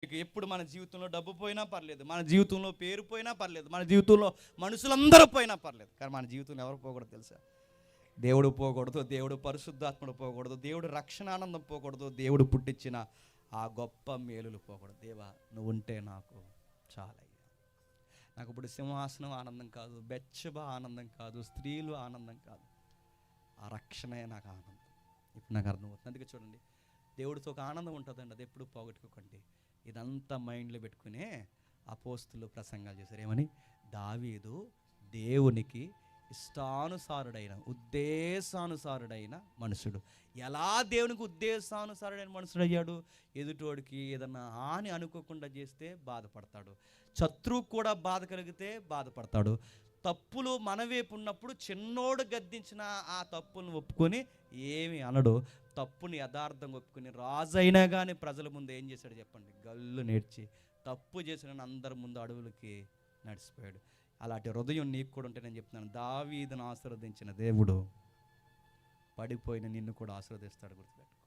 ఎప్పుడు మన జీవితంలో డబ్బు పోయినా పర్లేదు, మన జీవితంలో పేరు పోయినా పర్లేదు, మన జీవితంలో మనుషులందరూ పోయినా పర్లేదు, కానీ మన జీవితంలో ఎవరు పోకూడదు తెలుసా? దేవుడు పోకూడదు, దేవుడు పరిశుద్ధాత్ముడు పోకూడదు, దేవుడు రక్షణ ఆనందం పోకూడదు, దేవుడు పుట్టించిన ఆ గొప్ప మేలులు పోకూడదు. దేవా, నువ్వు ఉంటే నాకు చాలయ్యా. నాకు ఇప్పుడు సింహాసనం ఆనందం కాదు, బెచ్చబ ఆనందం కాదు, స్త్రీలు ఆనందం కాదు, ఆ రక్షణే నాకు ఆనందం. ఇప్పుడు నాకు అర్థమవుతుంది. అందుకే చూడండి, దేవుడితో ఒక ఆనందం ఉంటుందండి, అది ఎప్పుడు పోగొట్టుకోకండి. ఇదంతా మైండ్లో పెట్టుకునే అపోస్తులు ప్రసంగాలు చేశారు. ఏమని? దావీదు దేవునికి ఇష్టానుసారుడైన, ఉద్దేశానుసారుడైన మనుషుడు. ఎలా దేవునికి ఉద్దేశానుసారుడైన మనుషుడు అయ్యాడు? ఎదుటోడికి ఏదన్నా హాని అనుకోకుండా చేస్తే బాధపడతాడు, శత్రువు కూడా బాధ కలిగితే బాధపడతాడు. తప్పులు మన వైపు ఉన్నప్పుడు చిన్నోడు గద్దించిన ఆ తప్పులను ఒప్పుకొని ఏమి అనడు. తప్పుని యథార్థంగా ఒప్పుకొని రాజు అయినా కానీ ప్రజల ముందు ఏం చేశాడు చెప్పండి? గల్లు నేర్చి తప్పు చేసిన అందరి ముందు అడవులకి నడిచిపోయాడు. అలాంటి హృదయం నీకు కూడా ఉంటే నేను చెప్తున్నాను, దావీదును ఆశీర్వదించిన దేవుడు పడిపోయిన నిన్ను కూడా ఆశీర్వదిస్తాడు. గుర్తుపెట్టుకో.